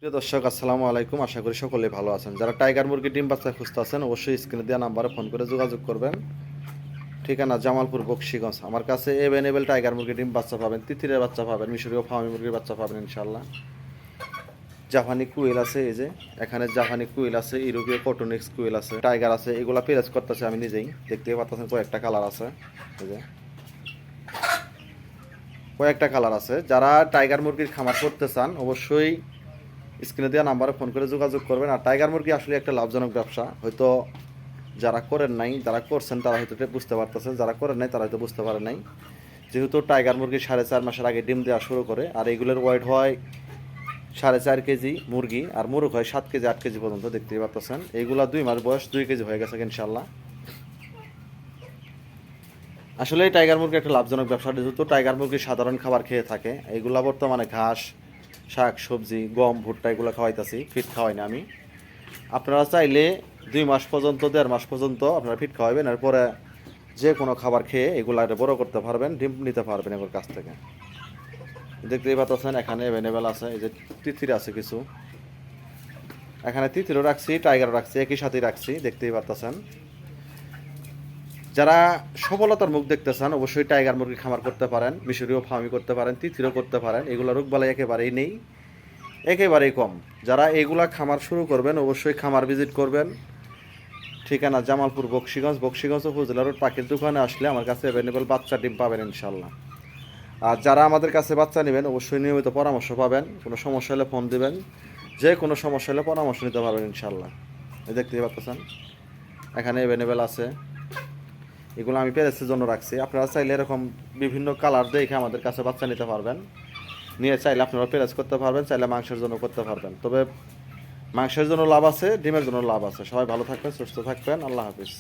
প্রিয় দর্শক আসসালামু আলাইকুম। আশা করি সকলে ভালো আছেন। যারা টাইগার মুরগি ডিম বাচ্চা খুঁজতেছেন অবশ্যই স্ক্রিনে দেওয়া নাম্বারে ফোন করে যোগাযোগ করবেন। ঠিকানা জামালপুর বকশীগঞ্জ। আমার কাছে এভেলেবেল টাইগার মুরগি ডিম বাচ্চা পাবেন, তিতিরের বাচ্চা পাবেন, মিশরীয় ফার্মি মুরগির বাচ্চা পাবেন ইনশাল্লাহ। জাপানি কুইল আছে, এই যে এখানে জাপানি কুইল আছে, ইউরোপীয় কটনিক্স কুইল আছে, টাইগার আছে। এগুলা পেরেজ করতেছে আমি নিজেই, দেখতেই পাচ্ছেন কয়েকটা কালার আছে। এই যে কয়েকটা কালার আছে। যারা টাইগার মুরগির খামার করতে চান অবশ্যই স্ক্রিনে দেওয়া নাম্বারে ফোন করে যোগাযোগ করবেন। আর টাইগার মুরগি আসলে একটা লাভজনক ব্যবসা। হয়তো যারা করেন নাই, যারা করছেন তারা হয়তো বুঝতে পারতেছেন, যারা করেন নাই তারা হয়তো বুঝতে পারেন নাই। যেহেতু টাইগার মুরগি 4.5 মাসের আগে ডিম দেওয়া শুরু করে, আর এগুলোর ওয়েট হয় 4.5 কেজি মুরগি, আর মুরগ হয় 7 কেজি 8 কেজি পর্যন্ত, দেখতেই পাচ্ছেন। এইগুলা 2 মাস বয়স 2 কেজি হয়ে গেছে ইনশাল্লাহ। আসলে এই টাইগার মুরগি একটা লাভজনক ব্যবসা। যেহেতু টাইগার মুরগি সাধারণ খাবার খেয়ে থাকে, এইগুলা বর্তমানে ঘাস, শাক সবজি, গম, ভুট্টা এগুলো খাওয়াইতেছি, ফিট খাওয়াই না আমি। আপনারা চাইলে 2 মাস পর্যন্ত 1.5 মাস পর্যন্ত আপনারা ফিট খাওয়াবেন, এরপরে যে কোনো খাবার খেয়ে এগুলা বড় করতে পারবেন, ডিম নিতে পারবেন এগুলোর কাছ থেকে। দেখতেই পাচ্ছেন এখানে অ্যাভেলেবেল আছে। এই যে তিতির আছে কিছু, এখানে তিতিরও রাখছি, টাইগারও রাখছি, একই সাথেই রাখছি, দেখতেই পাচ্ছেন। যারা সফলতার মুখ দেখতে চান অবশ্যই টাইগার মুরগি খামার করতে পারেন, মিশরীয় ফার্মি করতে পারেন, তিতিরও করতে পারেন। এগুলো রোগবালাই একেবারেই নেই, একেবারেই কম। যারা এগুলা খামার শুরু করবেন অবশ্যই খামার ভিজিট করবেন। ঠিকানা জামালপুর বকশীগঞ্জ, বকশীগঞ্জ উপজেলা রোড পাখির দোকানে আসলে আমার কাছে অ্যাভেলেবেল বাচ্চা ডিম পাবেন ইনশাল্লাহ। আর যারা আমাদের কাছে বাচ্চা নেবেন অবশ্যই নিয়মিত পরামর্শ পাবেন। কোনো সমস্যা হলে ফোন দিবেন, যে কোনো সমস্যা হলে পরামর্শ নিতে পারবেন ইনশাল্লাহ। দেখতেই পাচ্ছেন এখানে অ্যাভেলেবেল আছে। এগুলো আমি প্যারেসের জন্য রাখছি। আপনারা চাইলে এরকম বিভিন্ন কালার দেখে আমাদের কাছে বাচ্চা নিতে পারবেন। নিয়ে চাইলে আপনারা প্যারেস করতে পারবেন, চাইলে মাংসের জন্য করতে পারবেন। তবে মাংসের জন্য লাভ আছে, ডিমের জন্য লাভ আছে। সবাই ভালো থাকবেন, সুস্থ থাকবেন। আল্লাহ হাফিজ।